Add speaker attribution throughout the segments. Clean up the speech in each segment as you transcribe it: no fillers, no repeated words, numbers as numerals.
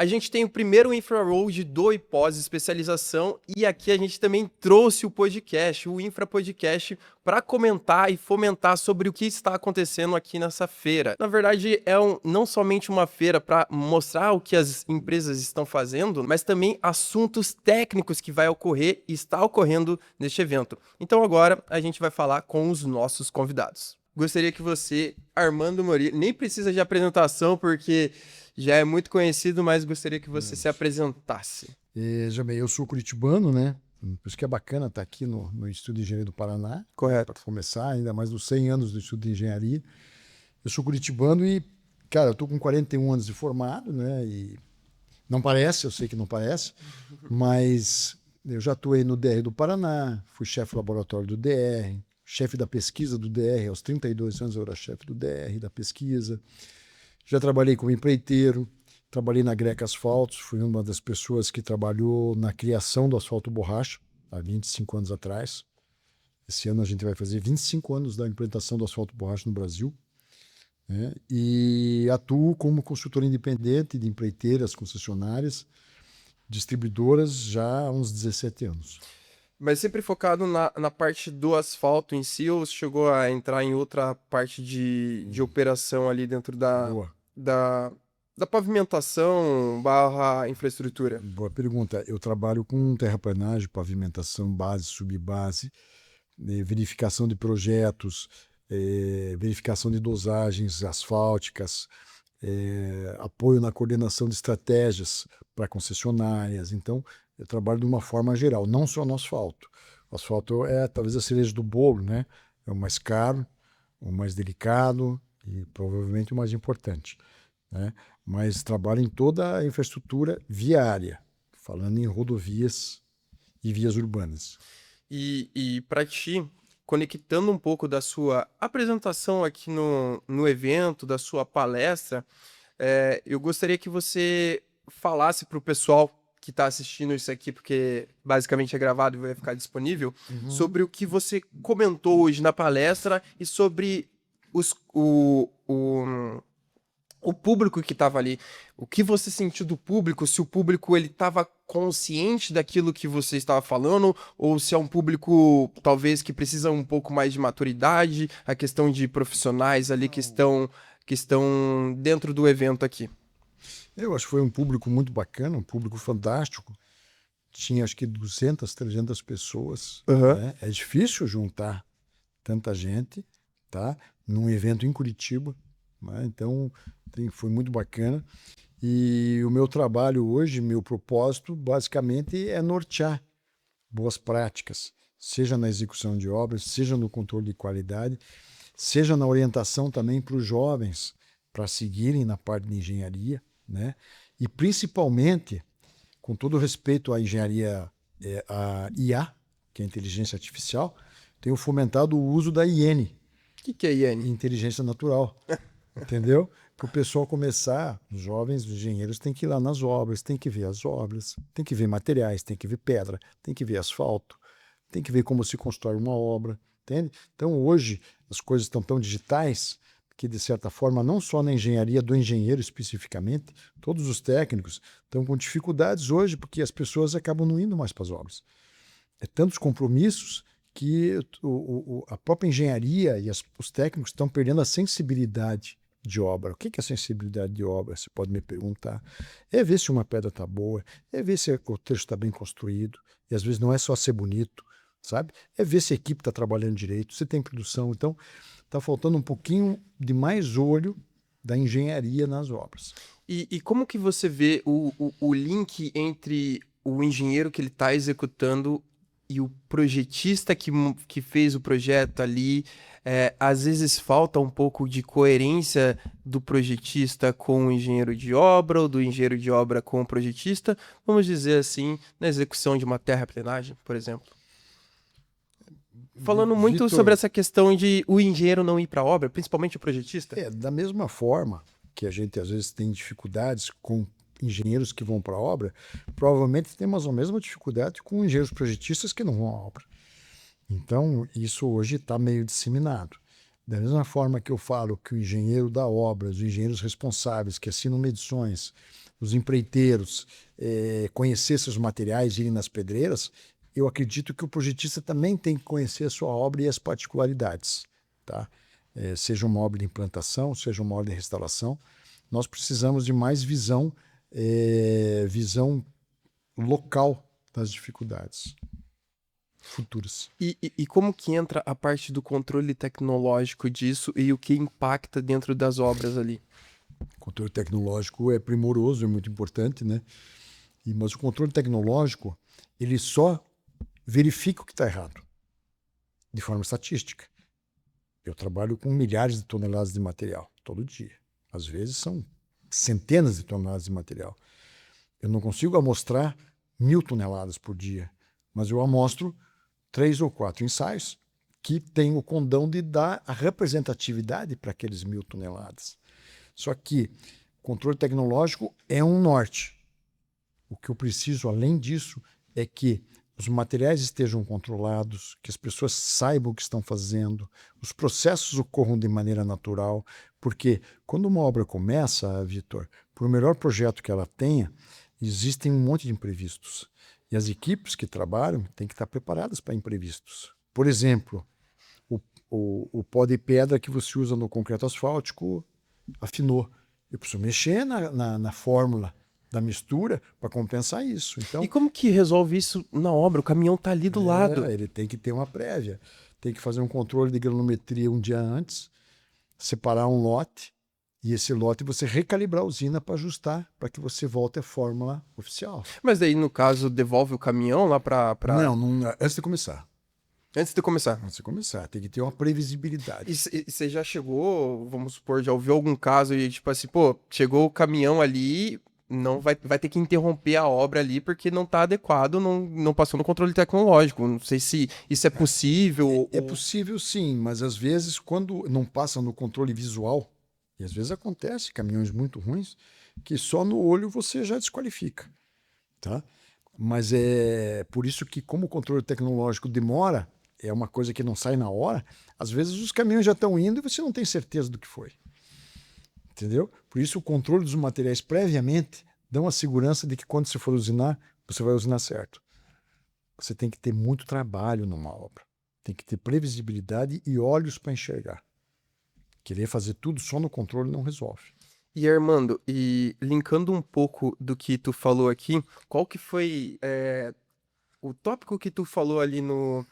Speaker 1: A gente tem o primeiro Infraroad do IPOS Especialização e aqui a gente também trouxe o podcast, o Infra Podcast, para comentar e fomentar sobre o que está acontecendo aqui nessa feira. Na verdade, não somente uma feira para mostrar o que as empresas estão fazendo, mas também assuntos técnicos que vai ocorrer e está ocorrendo neste evento. Então agora a gente vai falar com os nossos convidados. Gostaria que você, Armando Murilo, nem precisa de apresentação porque já é muito conhecido, mas gostaria que você se apresentasse.
Speaker 2: Jamei, eu sou curitibano, né? Por isso que é bacana estar aqui no Instituto de Engenharia do Paraná.
Speaker 1: Correto.
Speaker 2: Para começar, ainda mais nos 100 anos do Instituto de Engenharia. Eu sou curitibano e, cara, eu estou com 41 anos de formado, né? E não parece, eu sei que não parece, mas eu já atuei no DR do Paraná, fui chefe do laboratório do DR, chefe da pesquisa do DR. Aos 32 anos eu era chefe do DR, da pesquisa. Já trabalhei como empreiteiro, trabalhei na Greca Asfaltos, fui uma das pessoas que trabalhou na criação do asfalto borracha, há 25 anos atrás. Esse ano a gente vai fazer 25 anos da implantação do asfalto borracha no Brasil. Né? E atuo como consultor independente de empreiteiras, concessionárias, distribuidoras já há uns 17 anos.
Speaker 1: Mas sempre focado na parte do asfalto em si, ou você chegou a entrar em outra parte de operação ali dentro da pavimentação barra infraestrutura?
Speaker 2: Boa pergunta. Eu trabalho com terraplanagem, pavimentação, base, subbase, verificação de projetos, verificação de dosagens asfálticas, apoio na coordenação de estratégias para concessionárias. Então, eu trabalho de uma forma geral, não só no asfalto. O asfalto é talvez a cereja do bolo, né? É o mais caro, o mais delicado e provavelmente o mais importante, né? Mas trabalho em toda a infraestrutura viária, falando em rodovias e vias urbanas.
Speaker 1: E para ti, conectando um pouco da sua apresentação aqui no evento, da sua palestra, eu gostaria que você falasse para o pessoal que está assistindo isso aqui, porque basicamente é gravado e vai ficar disponível, sobre o que você comentou hoje na palestra e sobre o público que estava ali. O que você sentiu do público? Se o público ele estava consciente daquilo que você estava falando, ou se é um público talvez que precisa um pouco mais de maturidade, a questão de profissionais ali que estão dentro do evento aqui.
Speaker 2: Eu acho que foi um público muito bacana, um público fantástico. Tinha acho que 200, 300 pessoas. Né? É difícil juntar tanta gente, tá? Num evento em Curitiba. Né? Então, foi muito bacana. E o meu trabalho hoje, meu propósito, basicamente é nortear boas práticas, seja na execução de obras, seja no controle de qualidade, seja na orientação também para os jovens, para seguirem na parte de engenharia, né? E principalmente, com todo respeito à engenharia, a IA, que é a inteligência artificial, tenho fomentado o uso da IN.
Speaker 1: O que é IN?
Speaker 2: Inteligência natural. Entendeu? Para o pessoal começar, os jovens, os engenheiros têm que ir lá nas obras, tem que ver as obras, tem que ver materiais, tem que ver pedra, tem que ver asfalto, tem que ver como se constrói uma obra, entende? Então hoje as coisas estão tão digitais que, de certa forma, não só na engenharia do engenheiro especificamente, todos os técnicos estão com dificuldades hoje porque as pessoas acabam não indo mais para as obras. É tantos compromissos que a própria engenharia e os técnicos estão perdendo a sensibilidade de obra. O que é a sensibilidade de obra? Você pode me perguntar. É ver se uma pedra está boa, é ver se o trecho está bem construído, e às vezes não é só ser bonito, sabe? É ver se a equipe está trabalhando direito, se tem produção. Então, está faltando um pouquinho de mais olho da engenharia nas obras.
Speaker 1: E como que você vê o link entre o engenheiro que ele está executando e o projetista que fez o projeto ali? Às vezes falta um pouco de coerência do projetista com o engenheiro de obra, ou do engenheiro de obra com o projetista, vamos dizer assim, na execução de uma terraplenagem, por exemplo. Falando muito sobre essa questão de o engenheiro não ir para a obra, principalmente o projetista.
Speaker 2: Da mesma forma que a gente às vezes tem dificuldades com engenheiros que vão para a obra, provavelmente temos a mesma dificuldade com engenheiros projetistas que não vão à obra. Então, isso hoje está meio disseminado. Da mesma forma que eu falo que o engenheiro da obra, os engenheiros responsáveis que assinam medições, os empreiteiros conhecer seus materiais, irem nas pedreiras, eu acredito que o projetista também tem que conhecer a sua obra e as particularidades, tá? Seja uma obra de implantação, seja uma obra de restauração, nós precisamos de mais visão local das dificuldades futuras.
Speaker 1: E como que entra a parte do controle tecnológico disso e o que impacta dentro das obras ali?
Speaker 2: O controle tecnológico é primoroso, é muito importante, né? Mas o controle tecnológico, ele só verifica o que está errado, de forma estatística. Eu trabalho com milhares de toneladas de material, todo dia. Às vezes são centenas de toneladas de material. Eu não consigo amostrar 1.000 toneladas por dia, mas eu amostro 3 ou 4 ensaios que têm o condão de dar a representatividade para aqueles 1.000 toneladas. Só que controle tecnológico é um norte. O que eu preciso, além disso, é que os materiais estejam controlados, que as pessoas saibam o que estão fazendo, os processos ocorram de maneira natural, porque quando uma obra começa, Vitor, por melhor projeto que ela tenha, existem um monte de imprevistos. E as equipes que trabalham têm que estar preparadas para imprevistos. Por exemplo, o pó de pedra que você usa no concreto asfáltico afinou. Eu preciso mexer na fórmula da mistura para compensar isso. Então,
Speaker 1: E como que resolve isso na obra? O caminhão tá ali do lado.
Speaker 2: ele tem que ter uma prévia, tem que fazer um controle de granometria um dia antes, separar um lote, e esse lote você recalibrar a usina para ajustar, para que você volte à fórmula oficial.
Speaker 1: Mas daí, no caso, devolve o caminhão lá pra...
Speaker 2: Não, antes de começar.
Speaker 1: Antes de começar.
Speaker 2: Antes de começar, tem que ter uma previsibilidade.
Speaker 1: E você já chegou, vamos supor, já ouviu algum caso e tipo assim, pô, chegou o caminhão ali, não vai ter que interromper a obra ali porque não tá adequado, não passou no controle tecnológico. Não sei se isso é possível.
Speaker 2: É possível sim, mas às vezes quando não passa no controle visual, e às vezes acontece, caminhões muito ruins, que só no olho você já desqualifica, tá? Mas é por isso que como o controle tecnológico demora, é uma coisa que não sai na hora, às vezes os caminhões já estão indo e você não tem certeza do que foi. Entendeu? Por isso o controle dos materiais previamente dão a segurança de que quando você for usinar, você vai usinar certo. Você tem que ter muito trabalho numa obra. Tem que ter previsibilidade e olhos para enxergar. Querer fazer tudo só no controle não resolve.
Speaker 1: E Armando, e linkando um pouco do que tu falou aqui, qual que foi o tópico que tu falou ali no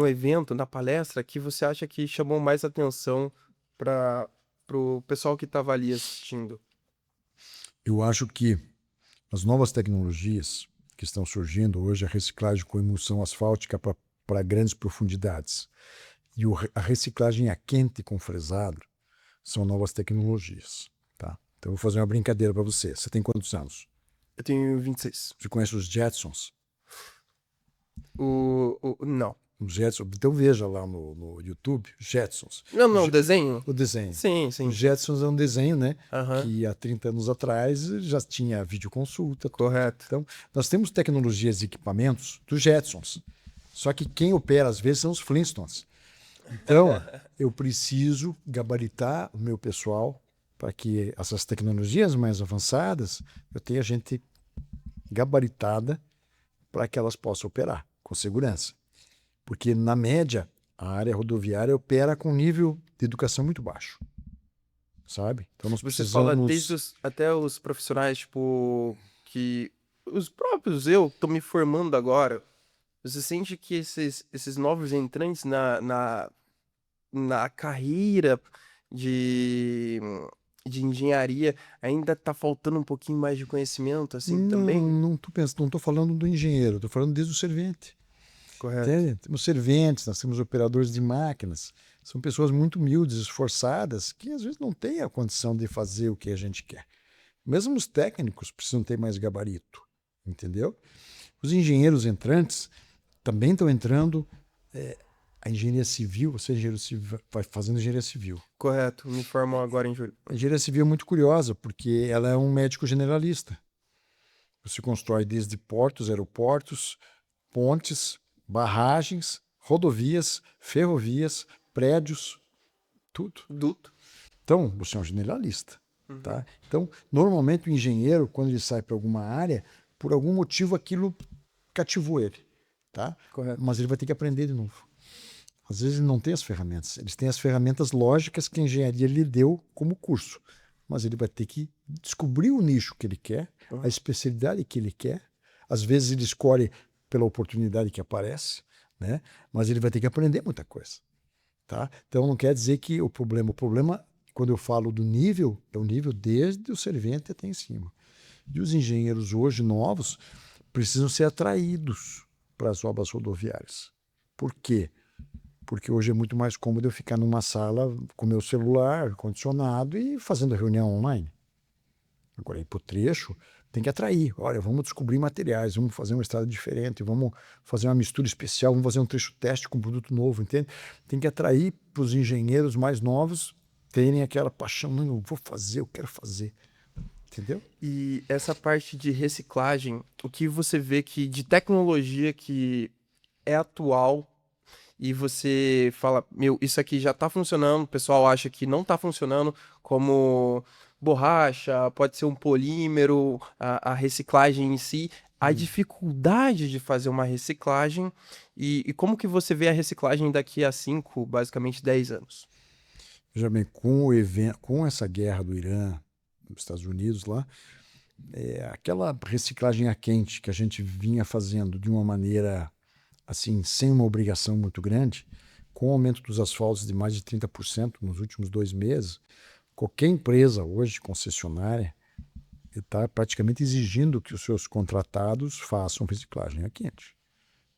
Speaker 1: evento, na palestra, que você acha que chamou mais atenção para o pessoal que estava ali assistindo?
Speaker 2: Eu acho que as novas tecnologias que estão surgindo hoje, a reciclagem com emulsão asfáltica para grandes profundidades e a reciclagem a quente com fresado são novas tecnologias. Tá? Então eu vou fazer uma brincadeira para você. Você tem quantos anos?
Speaker 1: Eu tenho 26.
Speaker 2: Você conhece os Jetsons?
Speaker 1: Não.
Speaker 2: Os Jetsons, então veja lá no YouTube, Jetsons.
Speaker 1: Não, o desenho?
Speaker 2: O desenho.
Speaker 1: Sim, sim.
Speaker 2: Os Jetsons é um desenho, né?
Speaker 1: Aham.
Speaker 2: Que há 30 anos atrás já tinha videoconsulta.
Speaker 1: Correto.
Speaker 2: Então, nós temos tecnologias e equipamentos dos Jetsons. Só que quem opera, às vezes, são os Flintstones. Então, eu preciso gabaritar o meu pessoal para que essas tecnologias mais avançadas, eu tenha gente gabaritada para que elas possam operar com segurança. Porque, na média, a área rodoviária opera com nível de educação muito baixo. Sabe? Então, nós
Speaker 1: Você
Speaker 2: precisamos...
Speaker 1: fala desde até os profissionais, tipo, que os próprios eu estou me formando agora. Você sente que esses novos entrantes na carreira de engenharia ainda tá faltando um pouquinho mais de conhecimento, assim, também?
Speaker 2: Não estou falando do engenheiro, estou falando desde o servente.
Speaker 1: Correto.
Speaker 2: Entende? Temos serventes, nós temos operadores de máquinas. São pessoas muito humildes, esforçadas, que às vezes não têm a condição de fazer o que a gente quer. Mesmo os técnicos precisam ter mais gabarito, entendeu? Os engenheiros entrantes também estão entrando. A engenharia civil, você é engenheiro civil, vai fazendo engenharia civil.
Speaker 1: Correto, me formam agora em julho.
Speaker 2: A engenharia civil é muito curiosa, porque ela é um médico generalista. Você constrói desde portos, aeroportos, pontes, barragens, rodovias, ferrovias, prédios, tudo.
Speaker 1: Duto.
Speaker 2: Então, você é um generalista. Tá? Então, normalmente o engenheiro, quando ele sai para alguma área, por algum motivo aquilo cativou ele. Tá?
Speaker 1: Correto.
Speaker 2: Mas ele vai ter que aprender de novo. Às vezes ele não tem as ferramentas. Eles têm as ferramentas lógicas que a engenharia lhe deu como curso. Mas ele vai ter que descobrir o nicho que ele quer, a especialidade que ele quer. Às vezes ele escolhe pela oportunidade que aparece, né? Mas ele vai ter que aprender muita coisa. Tá? Então não quer dizer que o problema, quando eu falo do nível, é o nível desde o servente até em cima. E os engenheiros hoje novos precisam ser atraídos para as obras rodoviárias. Por quê? Porque hoje é muito mais cômodo eu ficar numa sala com meu celular, condicionado e fazendo reunião online. Agora, ir para o trecho, tem que atrair. Olha, vamos descobrir materiais, vamos fazer uma estrada diferente, vamos fazer uma mistura especial, vamos fazer um trecho teste com um produto novo, entende? Tem que atrair para os engenheiros mais novos terem aquela paixão, não, eu vou fazer, eu quero fazer. Entendeu?
Speaker 1: E essa parte de reciclagem, o que você vê que de tecnologia que é atual e você fala, meu, isso aqui já tá funcionando, o pessoal acha que não tá funcionando, como borracha, pode ser um polímero, a reciclagem em si, a dificuldade de fazer uma reciclagem e como que você vê a reciclagem daqui a 5, basicamente 10 anos?
Speaker 2: Veja bem, com essa guerra do Irã, dos Estados Unidos lá, aquela reciclagem a quente que a gente vinha fazendo de uma maneira assim, sem uma obrigação muito grande, com o aumento dos asfaltos de mais de 30% nos últimos 2 meses, qualquer empresa hoje, concessionária, está praticamente exigindo que os seus contratados façam reciclagem a quente.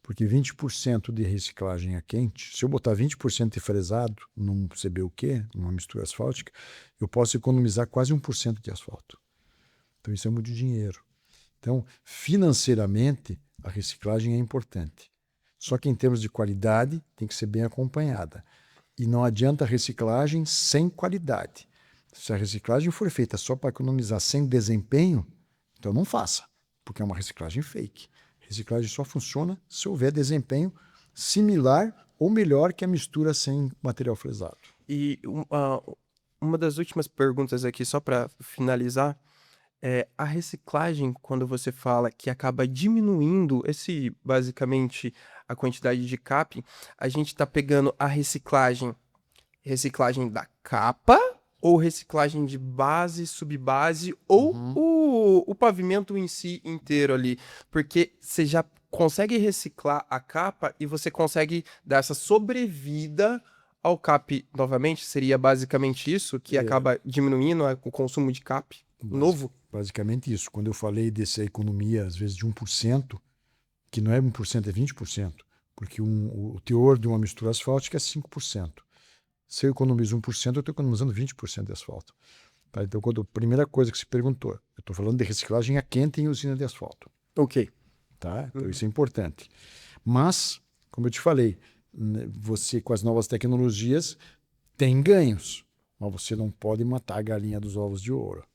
Speaker 2: Porque 20% de reciclagem a quente, se eu botar 20% de fresado num CBUQ, numa mistura asfáltica, eu posso economizar quase 1% de asfalto. Então isso é muito dinheiro. Então, financeiramente, a reciclagem é importante. Só que em termos de qualidade, tem que ser bem acompanhada. E não adianta reciclagem sem qualidade. Se a reciclagem for feita só para economizar sem desempenho, então não faça, porque é uma reciclagem fake. Reciclagem só funciona se houver desempenho similar ou melhor que a mistura sem material fresado.
Speaker 1: E uma das últimas perguntas aqui, só para finalizar, a reciclagem, quando você fala que acaba diminuindo basicamente, a quantidade de CAP, a gente está pegando a reciclagem da capa ou reciclagem de base, subbase ou o pavimento em si inteiro ali? Porque você já consegue reciclar a capa e você consegue dar essa sobrevida ao CAP novamente? Seria basicamente isso que acaba diminuindo o consumo de CAP novo?
Speaker 2: Basicamente isso. Quando eu falei dessa economia, às vezes, de 1%, que não é 1%, é 20%, porque o teor de uma mistura asfáltica é 5%. Se eu economizo 1%, eu estou economizando 20% de asfalto. Tá? Então, a primeira coisa que se perguntou, eu estou falando de reciclagem a quente em usina de asfalto.
Speaker 1: Ok.
Speaker 2: Tá? Então, isso é importante. Mas, como eu te falei, você com as novas tecnologias tem ganhos, mas você não pode matar a galinha dos ovos de ouro.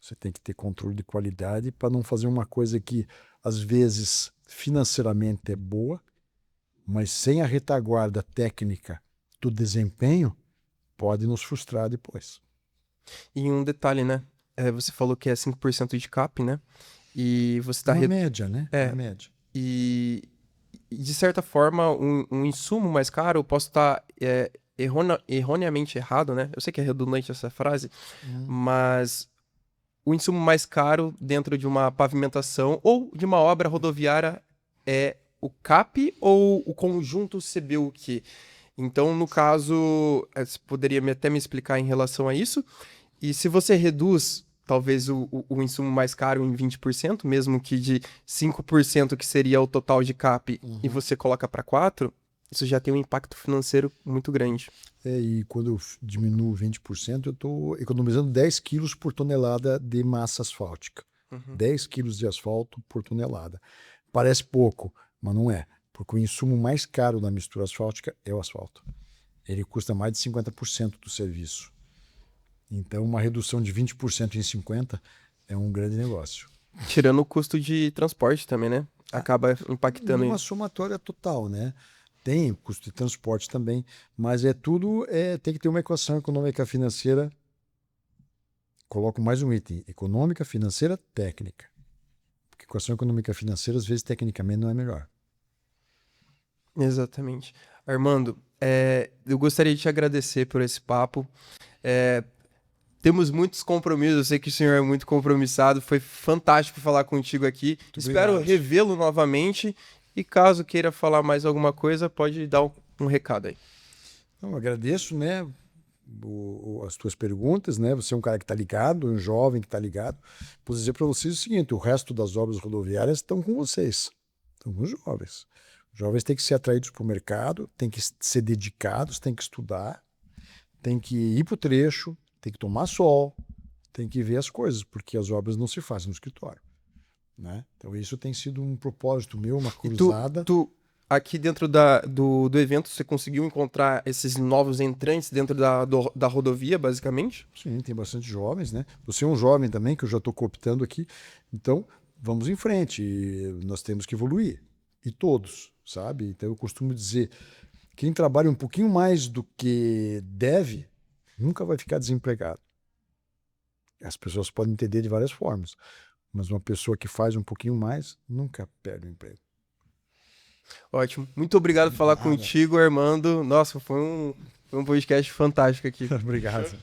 Speaker 2: Você tem que ter controle de qualidade para não fazer uma coisa que, às vezes, financeiramente é boa, mas sem a retaguarda técnica do desempenho, pode nos frustrar depois.
Speaker 1: E um detalhe, né? Você falou que é 5% de CAP, né? E você está...
Speaker 2: Uma média, né?
Speaker 1: É.
Speaker 2: Uma média.
Speaker 1: E, de certa forma, um insumo mais caro, eu posso estar erroneamente errado, né? Eu sei que é redundante essa frase, mas o insumo mais caro dentro de uma pavimentação ou de uma obra rodoviária é o CAP ou o conjunto CBUQ? Então, no caso, você poderia até me explicar em relação a isso? E se você reduz, talvez, o insumo mais caro em 20%, mesmo que de 5% que seria o total de CAP, e você coloca para 4%, isso já tem um impacto financeiro muito grande.
Speaker 2: E quando eu diminuo 20%, eu estou economizando 10 quilos por tonelada de massa asfáltica. 10 quilos de asfalto por tonelada. Parece pouco, mas não é. Porque o insumo mais caro da mistura asfáltica é o asfalto. Ele custa mais de 50% do serviço. Então, uma redução de 20% em 50% é um grande negócio.
Speaker 1: Tirando o custo de transporte também, né? Acaba impactando.
Speaker 2: Uma somatória total, né? Tem o custo de transporte também, mas tudo tem que ter uma equação econômica financeira coloco mais um item: econômica, financeira, técnica. Porque equação econômica e financeira, às vezes, tecnicamente não é melhor.
Speaker 1: Exatamente. Armando, eu gostaria de te agradecer por esse papo. Temos muitos compromissos, eu sei que o senhor é muito compromissado, foi fantástico falar contigo aqui. Espero
Speaker 2: obrigado.
Speaker 1: revê-lo novamente e caso queira falar mais alguma coisa, pode dar um recado aí.
Speaker 2: Então, eu agradeço, né, as tuas perguntas, né? Você é um cara que está ligado, um jovem que está ligado. Posso dizer para vocês o seguinte: o resto das obras rodoviárias estão com vocês, estão com os jovens. Os jovens têm que ser atraídos para o mercado, têm que ser dedicados, têm que estudar, têm que ir para o trecho, têm que tomar sol, têm que ver as coisas, porque as obras não se fazem no escritório, né? Então isso tem sido um propósito meu, uma cruzada.
Speaker 1: Aqui dentro do evento, você conseguiu encontrar esses novos entrantes dentro da rodovia, basicamente?
Speaker 2: Sim, tem bastante jovens, né? Você é um jovem também, que eu já estou cooptando aqui. Então, vamos em frente. Nós temos que evoluir. E todos, sabe? Então, eu costumo dizer, quem trabalha um pouquinho mais do que deve, nunca vai ficar desempregado. As pessoas podem entender de várias formas, mas uma pessoa que faz um pouquinho mais, nunca perde o emprego.
Speaker 1: Ótimo. Muito obrigado por falar
Speaker 2: Nada.
Speaker 1: contigo, Armando. Nossa, foi um podcast fantástico aqui.
Speaker 2: Obrigado.